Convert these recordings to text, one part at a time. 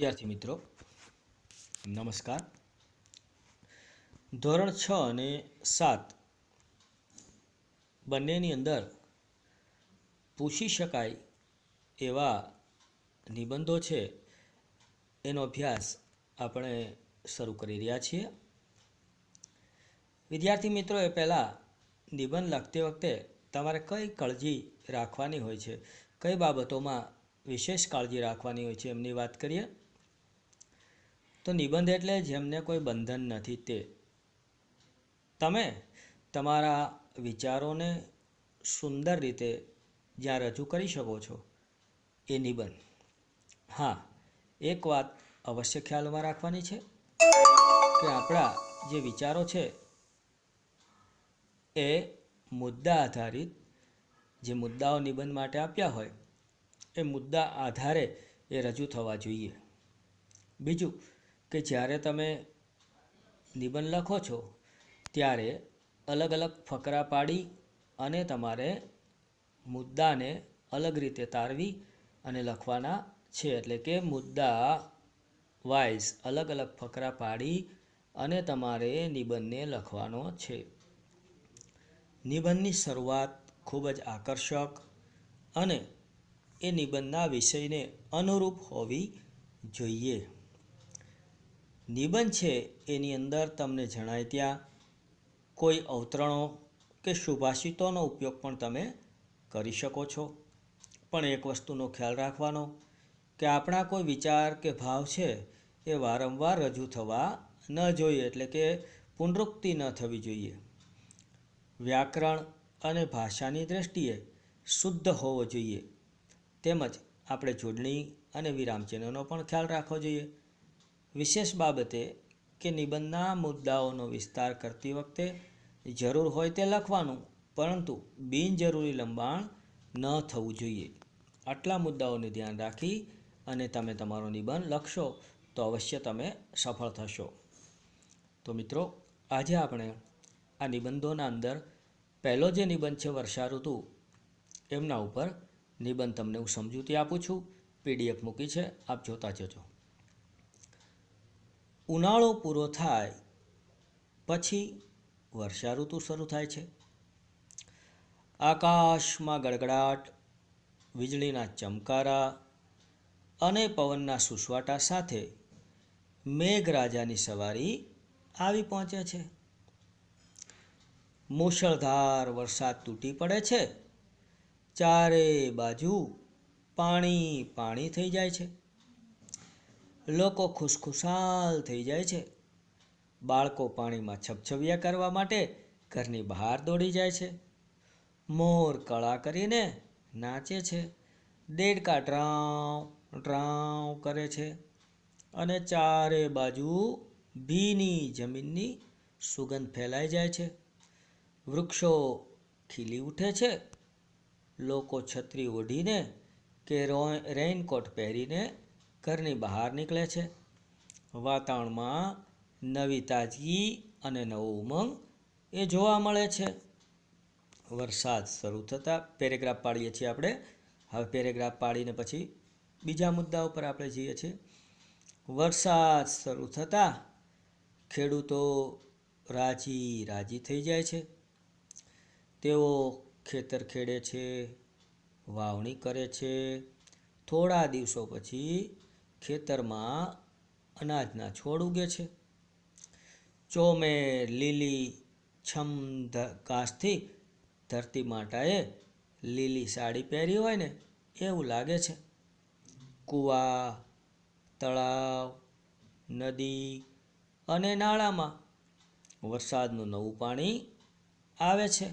વિદ્યાર્થી મિત્રો નમસ્કાર. ધોરણ 6 અને 7 બંનેની અંદર પૂછી શકાય એવા નિબંધો છે એનો અભ્યાસ આપણે શરૂ કરી રહ્યા છીએ. વિદ્યાર્થી મિત્રોએ પહેલાં નિબંધ લખતી વખતે તમારે કઈ કાળજી રાખવાની હોય છે, કઈ બાબતોમાં વિશેષ કાળજી રાખવાની હોય છે એમની વાત કરીએ. તો નિબંધ એટલે જેમને કોઈ બંધન નથી તે. તમે તમારા વિચારોને સુંદર રીતે જ્યાં રજૂ કરી શકો છો એ નિબંધ. હા, એક વાત અવશ્ય ખ્યાલમાં રાખવાની છે કે આપણા જે વિચારો છે એ મુદ્દા આધારિત, જે મુદ્દાઓ નિબંધ માટે આપ્યા હોય એ મુદ્દા આધારે એ રજૂ થવા જોઈએ. બીજું કે જ્યારે તમે નિબંધ લખો છો ત્યારે અલગ અલગ ફકરા પાડી અને તમારે મુદ્દાને અલગ રીતે તારવી અને લખવાના છે. એટલે કે મુદ્દા વાઇઝ અલગ અલગ ફકરા પાડી અને તમારે નિબંધને લખવાનો છે. નિબંધની શરૂઆત ખૂબ જ આકર્ષક અને એ નિબંધના વિષયને અનુરૂપ હોવી જોઈએ. નિબંધ છે એની અંદર તમને જણાય ત્યાં કોઈ અવતરણો કે સુભાષિતોનો ઉપયોગ પણ તમે કરી શકો છો. પણ એક વસ્તુનો ખ્યાલ રાખવાનો કે આપણા કોઈ વિચાર કે ભાવ છે એ વારંવાર રજૂ થવા ન જોઈએ, એટલે કે પુનરુક્તિ ન થવી જોઈએ. વ્યાકરણ અને ભાષાની દૃષ્ટિએ શુદ્ધ હોવો જોઈએ. તેમજ આપણે જોડણી અને વિરામચિહ્નનો પણ ખ્યાલ રાખવો જોઈએ. વિશેષ બાબતે કે નિબંધના મુદ્દાઓનો વિસ્તાર કરતી વખતે જરૂર હોય તે લખવાનું, પરંતુ બિનજરૂરી લંબાણ ન થવું જોઈએ. આટલા મુદ્દાઓને ધ્યાન રાખી અને તમે તમારો નિબંધ લખશો તો અવશ્ય તમે સફળ થશો. તો મિત્રો, આજે આપણે આ નિબંધોના અંદર પહેલો જે નિબંધ છે વર્ષા ઋતુ, એમના ઉપર નિબંધ તમને હું સમજૂતી આપું છું. PDF મૂકી છે, આપ જોતા જજો. ઉનાળો પૂરો થાય પછી વર્ષા ઋતુ શરૂ થાય છે. આકાશમાં ગડગડાટ, વીજળીના ચમકારા અને પવનના સુસવાટા સાથે મેઘરાજાની સવારી આવી પહોંચે છે. મુશળધાર વરસાદ તૂટી પડે છે. ચારે બાજુ પાણી પાણી થઈ જાય છે. લોકો ખુશખુશાલ થઈ જાય છે. બાળકો પાણીમાં છબછબિયા કરવા માટે ઘરની બહાર દોડી જાય છે. મોર કળા કરીને નાચે છે. દેડકા ડ્રાઉં ડ્રાઉં કરે છે અને ચારે બાજુ ભીની જમીનની સુગંધ ફેલાઈ જાય છે. વૃક્ષો ખીલી ઉઠે છે. લોકો છત્રી ઓઢીને કે રેઇનકોટ પહેરીને ઘરની બહાર નીકળે છે. વાતાવરણમાં નવી તાજગી અને નવો ઉમંગ એ જોવા મળે છે. વરસાદ શરૂ થતાં પેરેગ્રાફ પાડીએ છીએ આપણે. હવે પેરેગ્રાફ પાડીને પછી બીજા મુદ્દા ઉપર આપણે જઈએ છીએ. વરસાદ શરૂ થતાં ખેડૂતો રાજી રાજી થઈ જાય છે. તેઓ ખેતર ખેડે છે, વાવણી કરે છે. થોડા દિવસો પછી ખેતરમાં અનાજના છોડ ઉગે છે. ચોમેર લીલી છમ ઘાસથી ધરતી માતાએ લીલી સાડી પહેરી હોય ને એવું લાગે છે. કૂવા, તળાવ, નદી અને નાળામાં વરસાદનું નવું પાણી આવે છે.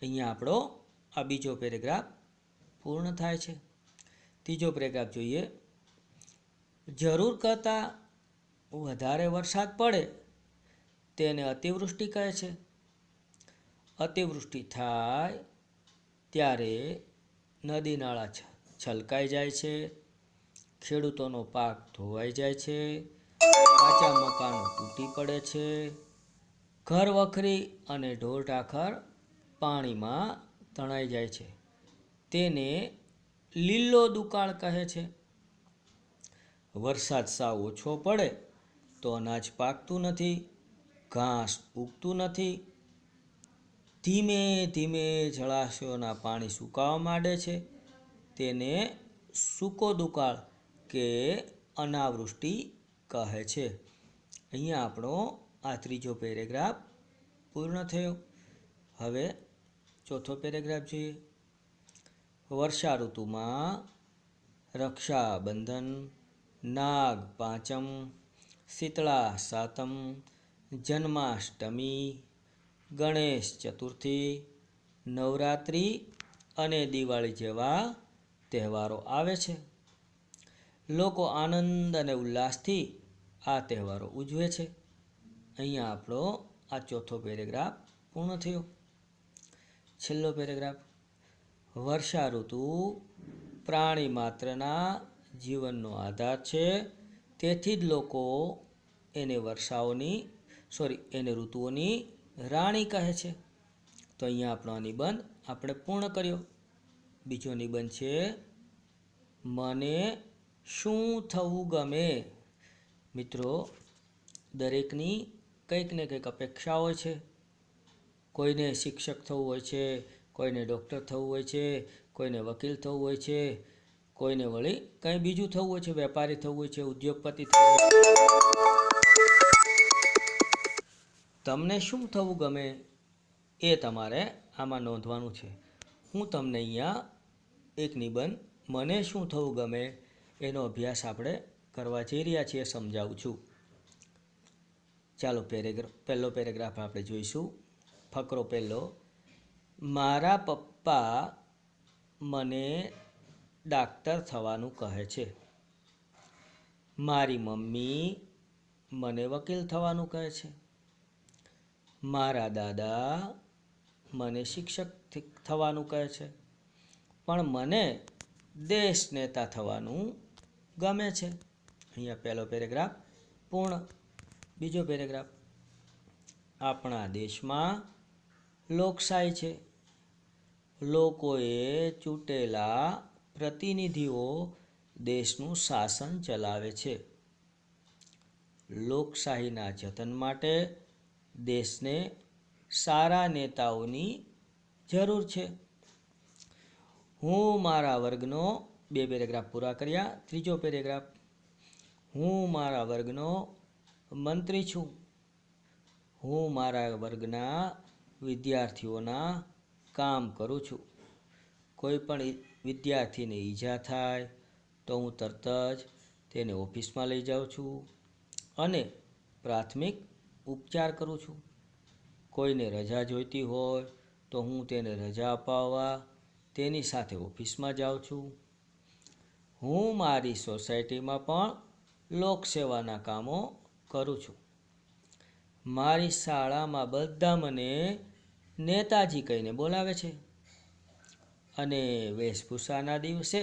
અહીંયા આપણો આ બીજો પેરેગ્રાફ પૂર્ણ થાય છે. ત્રીજો પેરેગ્રાફ જોઈએ. જરૂર કરતાં વધારે વરસાદ પડે તેને અતિવૃષ્ટિ કહે છે. અતિવૃષ્ટિ થાય ત્યારે નદી નાળા છલકાઈ જાય છે. ખેડૂતોનો પાક ધોવાઈ જાય છે. કાચા મકાનો તૂટી પડે છે. ઘર વખરી અને ઢોર ઢાંખર પાણીમાં તણાઈ જાય છે. તેને લીલો દુકાળ કહે છે. વરસાદ સાવ ઓછો પડે તો અનાજ પાકતું નથી, ઘાસ ઉગતું નથી, ધીમે ધીમે જળાશયોના પાણી સુકાવા માંડે છે. તેને સૂકો દુકાળ કે અનાવૃષ્ટિ કહે છે. અહીંયા આપણો આ ત્રીજો પેરેગ્રાફ પૂર્ણ થયો. હવે ચોથો પેરેગ્રાફ જોઈએ. વર્ષા ઋતુમાં રક્ષાબંધન, નાગ પાંચમ, શીતળા સાતમ, જન્માષ્ટમી, ગણેશ ચતુર્થી, નવરાત્રિ અને દિવાળી જેવા તહેવારો આવે છે. લોકો આનંદ અને ઉલ્લાસથી આ તહેવારો ઉજવે છે. અહીંયા આપણો આ ચોથો પેરેગ્રાફ પૂર્ણ થયો. છેલ્લો પેરેગ્રાફ. વર્ષા ઋતુ પ્રાણી માત્રના જીવનનો આધાર છે. તેથી જ લોકો એને એને ઋતુઓની રાણી કહે છે. તો અહીંયા આપણો આ નિબંધ આપણે પૂર્ણ કર્યો. બીજો નિબંધ છે મને શું થવું ગમે. મિત્રો, દરેકની કંઈક ને કંઈક અપેક્ષા હોય છે. કોઈને શિક્ષક થવું હોય છે, કોઈને ડૉક્ટર થવું હોય છે, કોઈને વકીલ થવું હોય છે, કોઈને વળી કંઈ બીજું થવું હોય છે, વેપારી થવું હોય છે, ઉદ્યોગપતિ થવું હોય છે. તમને શું થવું ગમે એ તમારે આમાં નોંધવાનું છે. હું તમને અહીંયા એક નિબંધ મને શું થવું ગમે એનો અભ્યાસ આપણે કરવા જઈ રહ્યા છીએ, સમજાવું છું. ચાલો પહેલો પેરેગ્રાફ આપણે જોઈશું. ફકરો પહેલો. મારા પપ્પા મને ડાક્ટર થવાનું કહે છે. મારી મમ્મી મને વકીલ થવાનું કહે છે. મારા દાદા મને શિક્ષક થવાનું કહે છે. પણ મને દેશ નેતા થવાનું ગમે છે. અહીંયા પહેલો પેરેગ્રાફ પૂર્ણ. બીજો પેરેગ્રાફ. આપણા દેશમાં લોકશાહી છે. લોકોએ ચૂંટેલા પ્રતિનિધિઓ દેશનું શાસન ચલાવે છે. લોકશાહીના જતન માટે દેશને સારા નેતાઓની જરૂર છે. હું મારા વર્ગનો 2 પેરેગ્રાફ પૂરા કર્યા. ત્રીજો પેરેગ્રાફ. હું મારા વર્ગનો મંત્રી છું. હું મારા વર્ગના વિદ્યાર્થીઓના કામ કરું છું. કોઈ પણ વિદ્યાર્થીને ઈજા થાય તો હું તરત જ તેને ઓફિસમાં લઈ જાઉં છું અને પ્રાથમિક ઉપચાર કરું છું. કોઈને રજા જોઈતી હોય તો હું તેને રજા અપાવવા તેની સાથે ઓફિસમાં જાઉં છું. હું મારી સોસાયટીમાં પણ લોકસેવાના કામો કરું છું. મારી શાળામાં બધા મને નેતાજી કહીને બોલાવે છે. અને વેશભૂષાના દિવસે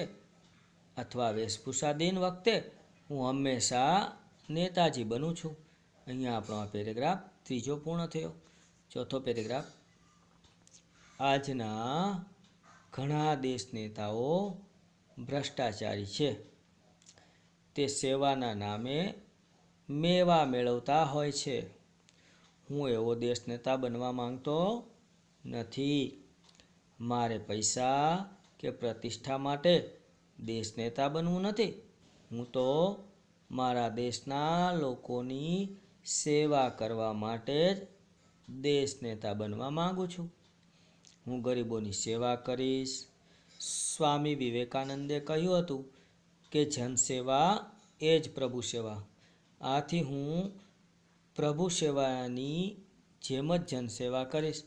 અથવા વેશભૂષા દિન વખતે હું હંમેશા નેતાજી બનું છું. અહીંયા આપણો આ પેરેગ્રાફ ત્રીજો પૂર્ણ થયો. ચોથો પેરેગ્રાફ. આજના ઘણા દેશ નેતાઓ ભ્રષ્ટાચારી છે. તે સેવાના નામે મેવા મેળવતા હોય છે. હું એવો દેશ નેતા બનવા માંગતો નથી. મારે પૈસા કે પ્રતિષ્ઠા માટે દેશ નેતા બનવું નથી. હું તો મારા દેશના લોકોની સેવા કરવા માટે જ દેશ નેતા બનવા માંગુ છું. હું ગરીબોની સેવા કરીશ. સ્વામી વિવેકાનંદે કહ્યું હતું કે જનસેવા એ જ પ્રભુ સેવા. આથી હું પ્રભુ સેવાની જેમ જ જનસેવા કરીશ.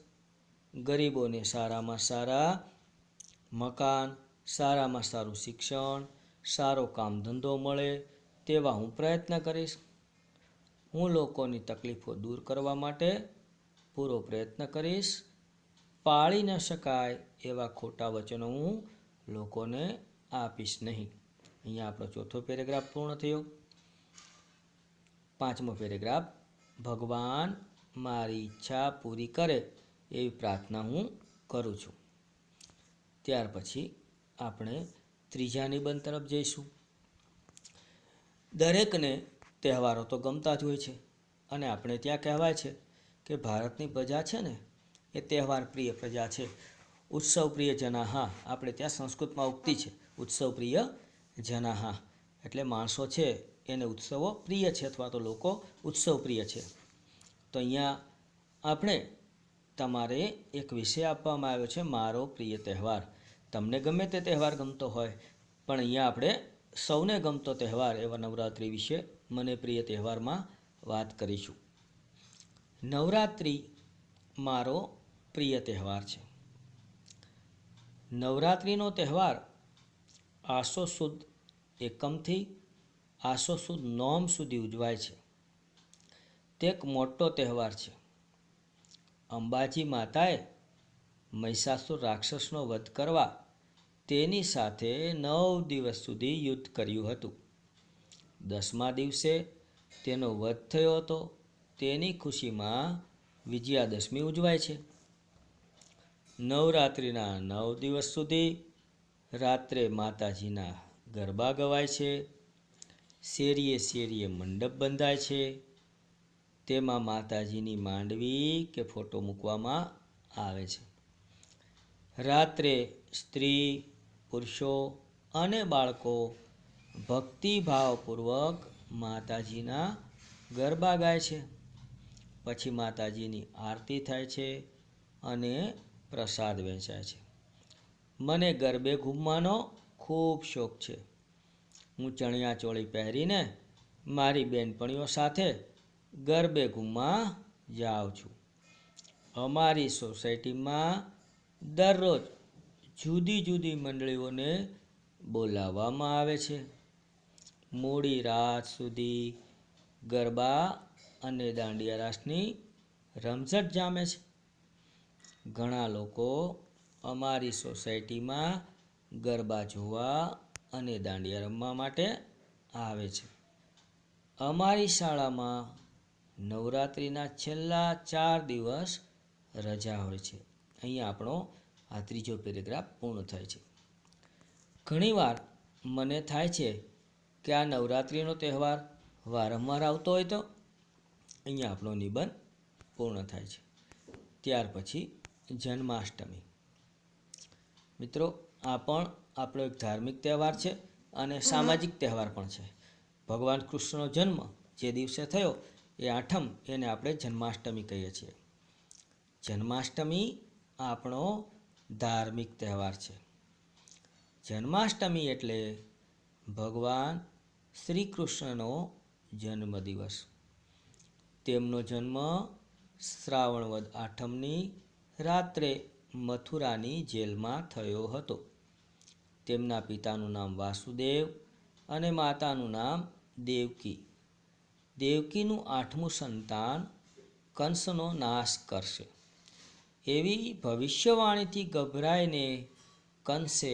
ગરીબોને સારામાં સારા મકાન, સારામાં સારું શિક્ષણ, સારો કામ ધંધો મળે તેવા હું પ્રયત્ન કરીશ. હું લોકોની તકલીફો દૂર કરવા માટે પૂરો પ્રયત્ન કરીશ. પાળી ન શકાય એવા ખોટા વચનો હું લોકોને આપીશ નહીં. અહીંયા આપણો ચોથો પેરેગ્રાફ પૂર્ણ થયો. પાંચમો પેરેગ્રાફ. ભગવાન મારી ઈચ્છા પૂરી કરે એવી પ્રાર્થના હું કરું છું. ત્યાર પછી આપણે ત્રીજા નિબંધ તરફ જઈશું. દરેકને તહેવારો તો ગમતા જ હોય છે અને આપણે ત્યાં કહેવાય છે કે ભારતની પ્રજા છે ને એ તહેવાર પ્રિય પ્રજા છે. ઉત્સવ પ્રિય જનાહા, આપણે ત્યાં સંસ્કૃતમાં ઉક્તિ છે ઉત્સવ પ્રિય જનાહા, એટલે માણસો છે એને ઉત્સવો પ્રિય છે અથવા તો લોકો ઉત્સવ પ્રિય છે. તો અહીંયા આપણે તમારે એક વિષય આપવામાં આવ્યો છે મારો પ્રિય તહેવાર. તમને ગમે તે તહેવાર ગમતો હોય, પણ અહીંયા આપણે સૌને ગમતો તહેવાર એવા નવરાત્રિ વિશે મને પ્રિય તહેવારમાં વાત કરીશું. નવરાત્રિ મારો પ્રિય તહેવાર છે. નવરાત્રિનો તહેવાર આસો સુદ એકમથી આસો સુદ નોમ સુધી ઉજવાય છે. તે એક મોટો તહેવાર છે. અંબાજી માતાએ મહિષાસુર રાક્ષસનો વધ કરવા તેની સાથે 9 દિવસ સુધી યુદ્ધ કર્યું હતું. 10મા દિવસે તેનો વધ થયો હતો. તેની ખુશીમાં વિજયાદશમી ઉજવાય છે. નવરાત્રિના 9 દિવસ સુધી રાત્રે માતાજીના ગરબા ગવાય છે. શેરીએ શેરીએ મંડપ બંધાય છે. તેમાં માતાજીની માંડવી કે ફોટો મૂકવામાં આવે છે. રાત્રે સ્ત્રી, પુરુષો અને બાળકો ભક્તિભાવપૂર્વક માતાજીના ગરબા ગાય છે. પછી માતાજીની આરતી થાય છે અને પ્રસાદ વહેંચાય છે. મને ગરબે ઘૂમવાનો ખૂબ શોખ છે. હું ચણિયાચોળી પહેરીને મારી બહેનપણીઓ સાથે ગરબે ઘૂમવા જાઉં છું. અમારી સોસાયટીમાં દરરોજ જુદી જુદી મંડળીઓને બોલાવવામાં આવે છે. મોડી રાત સુધી ગરબા અને દાંડિયા રાસની રમઝટ જામે છે. ઘણા લોકો અમારી સોસાયટીમાં ગરબા જોવા અને દાંડિયા રમવા માટે આવે છે. અમારી શાળામાં નવરાત્રિના છેલ્લા 4 દિવસ રજા હોય છે. અહીંયા આપણો આ ત્રીજો પેરેગ્રાફ પૂર્ણ થાય છે. ઘણીવાર મને થાય છે કે આ નવરાત્રિનો તહેવાર વારંવાર આવતો હોય તો અહીંયા આપણો નિબંધ પૂર્ણ થાય છે. ત્યાર પછી જન્માષ્ટમી. મિત્રો, આ પણ આપણો એક ધાર્મિક તહેવાર છે અને સામાજિક તહેવાર પણ છે. ભગવાન કૃષ્ણનો જન્મ જે દિવસે થયો એ 8મ, એને આપણે જન્માષ્ટમી કહીએ છીએ. જન્માષ્ટમી આપણો ધાર્મિક તહેવાર છે. જન્માષ્ટમી એટલે ભગવાન શ્રી કૃષ્ણનો જન્મદિવસ. તેમનો જન્મ શ્રાવણ વદ 8મની રાત્રે મથુરાની જેલમાં થયો હતો. તેમના પિતાનું નામ વાસુદેવ અને માતાનું નામ દેવકી. દેવકીનું 8મું સંતાન કંસનો નાશ કરશે એવી ભવિષ્યવાણીથી ગભરાઈને કંસે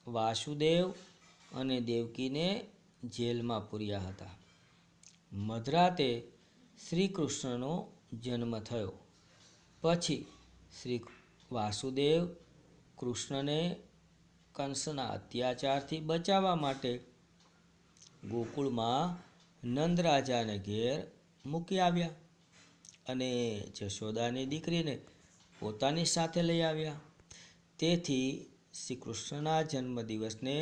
વાસુદેવ અને દેવકીને જેલમાં પૂર્યા હતા. મધરાતે શ્રી કૃષ્ણનો જન્મ થયો. પછી શ્રી વાસુદેવ કૃષ્ણને કંસના અત્યાચારથી બચાવવા માટે ગોકુળમાં નંદરાજાને ઘેર મૂકી આવ્યા અને જશોદાની દીકરીને પોતાની સાથે લઈ આવ્યા. તેથી શ્રી કૃષ્ણના જન્મદિવસને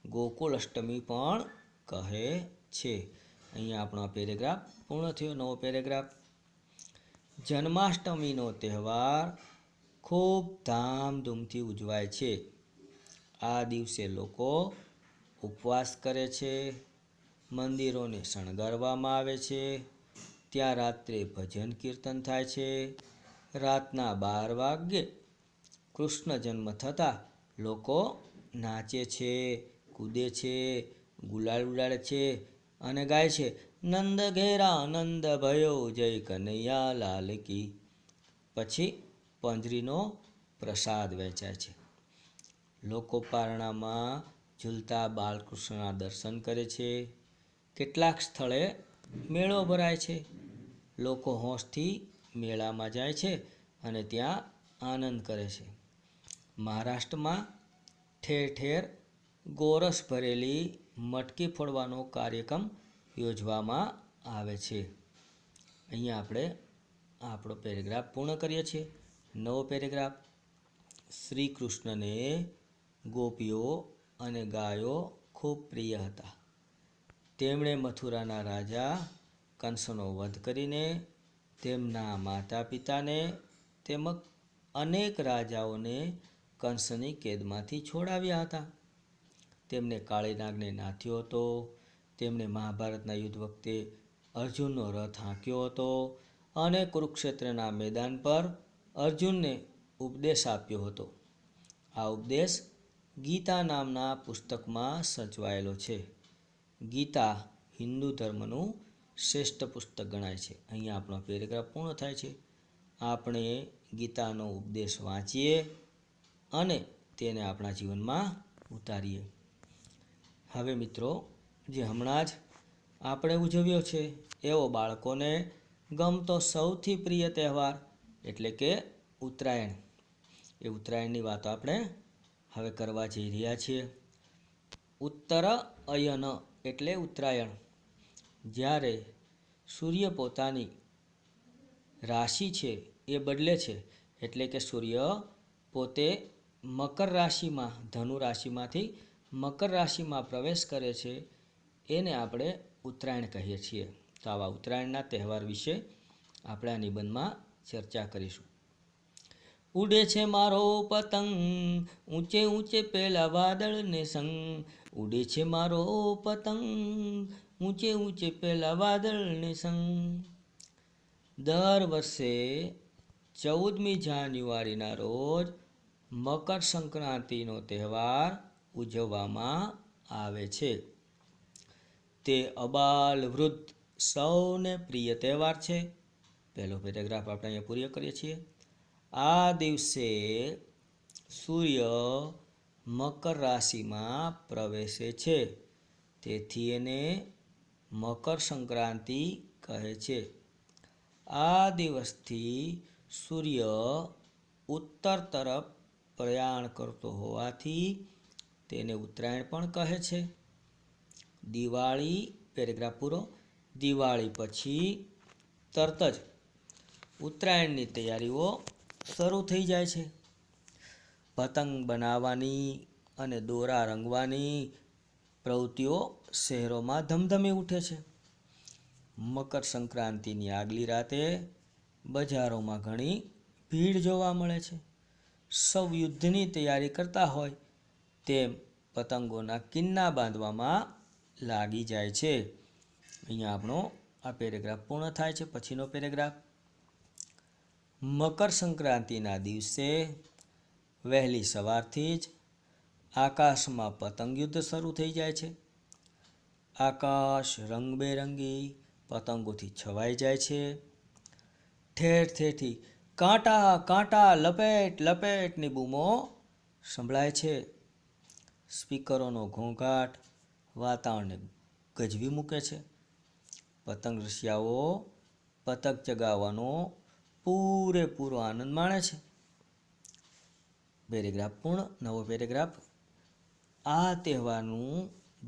ગોકુળ અષ્ટમી પણ કહે છે. અહીંયા આપણો આ પેરેગ્રાફ પૂર્ણ થયો. નવો પેરેગ્રાફ. જન્માષ્ટમીનો તહેવાર ખૂબ ધામધૂમથી ઉજવાય છે. આ દિવસે લોકો ઉપવાસ કરે છે. મંદિરોને શણગારવામાં આવે છે. ત્યાં રાત્રે ભજન કીર્તન થાય છે. રાતના 12 વાગ્યે કૃષ્ણ જન્મ થતાં લોકો નાચે છે, કૂદે છે, ગુલાલ ઉડાડે છે અને ગાય છે, નંદ ઘેરા આનંદ ભયો, જય કનૈયા લાલ કી. પછી પંજરીનો પ્રસાદ વહેંચાય છે. લોકો પારણામાં ઝૂલતા બાલકૃષ્ણના દર્શન કરે છે. કેટલાક સ્થળે મેળો ભરાય છે. લોકો હોંશથી મેળામાં જાય છે અને ત્યાં આનંદ કરે છે. મહારાષ્ટ્રમાં ઠેર ઠેર ગોરસ ભરેલી મટકી ફોડવાનો કાર્યક્રમ યોજવામાં આવે છે. અહીંયા આપણે આપણો પેરેગ્રાફ પૂર્ણ કરીએ છીએ. નવો પેરેગ્રાફ. શ્રી કૃષ્ણને ગોપીઓ અને ગાયો ખૂબ પ્રિય હતા. તેમણે મથુરાના રાજા કંસનો વધ કરીને તેમના માતા પિતાને તેમજ અનેક રાજાઓને કંસની કેદમાંથી છોડાવ્યા હતા. તેમને કાળી નાગને નાથ્યો હતો. તેમણે મહાભારતના યુદ્ધ વખતે અર્જુનનો રથ હાંક્યો હતો અને કુરુક્ષેત્રના મેદાન પર અર્જુનને ઉપદેશ આપ્યો હતો. આ ઉપદેશ ગીતા નામના પુસ્તકમાં સચવાયેલો છે. ગીતા હિન્દુ ધર્મનું શ્રેષ્ઠ પુસ્તક ગણાય છે. અહીંયા આપણો પેરેગ્રાફ પૂર્ણ થાય છે. આપણે ગીતાનો ઉપદેશ વાંચીએ અને તેને આપણા જીવનમાં ઉતારીએ. હવે મિત્રો, જે હમણાં જ આપણે ઉજવ્યો છે એવો બાળકોને ગમતો સૌથી પ્રિય તહેવાર એટલે કે ઉત્તરાયણ. એ ઉત્તરાયણની વાતો આપણે હવે કરવા જઈ રહ્યા છીએ. ઉત્તર અયન એટલે ઉત્તરાયણ. જ્યારે સૂર્ય પોતાની રાશિ છે એ બદલે છે, એટલે કે સૂર્ય પોતે મકર રાશિમાં, ધનુ રાશિમાંથી મકર રાશિમાં પ્રવેશ કરે છે, એને આપણે ઉત્તરાયણ કહીએ છીએ. તો આવા ઉત્તરાયણના તહેવાર વિશે આપણે આ નિબંધમાં ચર્ચા કરીશું. ઉડે છે મારો પતંગ ઊંચે ઊંચે પેલા વાદળને સંગ. ઉડે છે મારો પતંગ ઊંચે ઊંચે પેલા વાદળને સંગ. દર વર્ષે 14મી જાન્યુઆરીના રોજ મકર સંક્રાંતિનો તહેવાર ઉજવવામાં આવે છે. તે અબાલ વૃદ્ધ સૌને પ્રિય તહેવાર છે. પહેલો પેરેગ્રાફ આપણે અહીંયા પૂર્ણ કરીએ છીએ. આ દિવસે સૂર્ય મકર રાશિમાં પ્રવેશે છે, તેથી એને મકર સંક્રાંતિ કહે છે. આ દિવસથી સૂર્ય ઉત્તર તરફ પ્રયાણ કરતો હોવાથી તેને ઉત્તરાયણ પણ કહે છે. દિવાળી, પેરેગ્રાફ પૂરો. દિવાળી પછી તરત જ ઉત્તરાયણની તૈયારીઓ શરૂ થઈ જાય છે. પતંગ બનાવવાની અને દોરા રંગવાની પ્રવૃત્તિઓ શહેરોમાં ધમધમી ઉઠે છે. મકર સંક્રાંતિની આગલી રાતે બજારોમાં ઘણી ભીડ જોવા મળે છે. સૌ યુદ્ધની તૈયારી કરતા હોય તેમ પતંગોના કિન્ના બાંધવામાં લાગી જાય છે. અહીંયા આપણો આ પેરેગ્રાફ પૂર્ણ થાય છે. પછીનો પેરેગ્રાફ. મકર સંક્રાંતિના દિવસે વહેલી સવારથી જ આકાશમાં પતંગ યુદ્ધ શરૂ થઈ જાય છે. આકાશ રંગબેરંગી પતંગોથી છવાઈ જાય છે. ઠેર ઠેરથી કાંટા કાંટા, લપેટ લપેટની બૂમો સંભળાય છે. સ્પીકરોનો ઘોંઘાટ વાતાવરણને ગજવી મૂકે છે. પતંગ રસિયાઓ પતંગ ચગાવવાનો પૂરેપૂરો આનંદ માણે છે. પેરેગ્રાફ પૂર્ણ. નવો પેરેગ્રાફ. આ તહેવારનું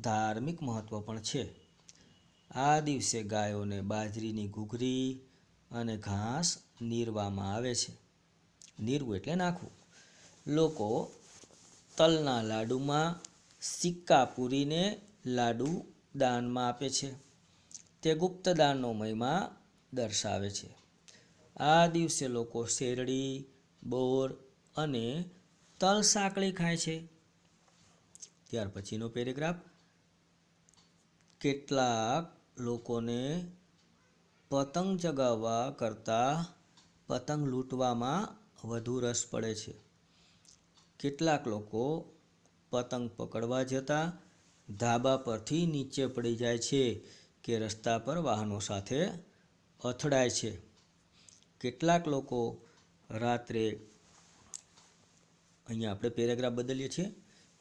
ધાર્મિક મહત્ત્વ પણ છે. આ દિવસે ગાયોને બાજરીની ઘૂઘરી અને ઘાસ નીરવામાં આવે છે. નીરવું એટલે નાખવું. લોકો તલના લાડુમાં સિક્કા પૂરીને લાડુ દાનમાં આપે છે. તે ગુપ્ત દાનનો મહિમા દર્શાવે છે. આ દિવસે લોકો શેરડી, બોર અને તલ સાંકળી ખાય છે. ત્યાર પછીનો પેરેગ્રાફ. કેટલાક લોકોને પતંગ ચગાવવા કરતાં પતંગ લૂંટવામાં વધુ રસ પડે છે. કેટલાક લોકો પતંગ પકડવા જતાં ધાબા પરથી નીચે પડી જાય છે કે રસ્તા પર વાહનો સાથે અથડાય છે. કેટલાક લોકો રાત્રે, અહીંયા આપણે પેરેગ્રાફ બદલીએ છીએ.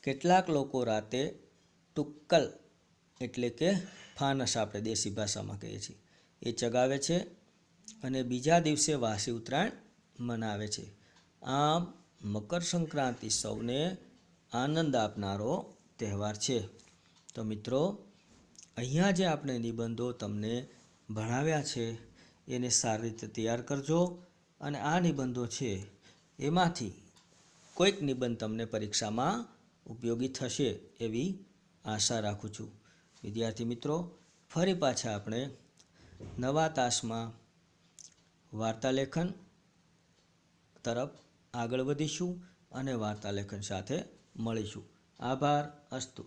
કેટલાક લોકો રાતે તુક્કલ એટલે કે ફાનસ, આપણે દેશી ભાષામાં કહીએ છીએ, એ ચગાવે છે અને બીજા દિવસે વાસી ઉત્તરાયણ મનાવે છે. આમ મકર સંક્રાંતિ સૌને આનંદ આપનારો તહેવાર છે. તો મિત્રો, અહીંયા જે આપણે નિબંધો તમને ભણાવ્યા છે એને સારી રીતે તૈયાર કરજો અને આ નિબંધો છે એમાંથી કોઈક નિબંધ તમને પરીક્ષામાં ઉપયોગી થશે એવી આશા રાખું છું. વિદ્યાર્થી મિત્રો, ફરી પાછા આપણે નવા તાસમાં વાર્તાલેખન તરફ આગળ વધીશું અને વાર્તાલેખન સાથે મળીશું. આભાર. અસ્તુ.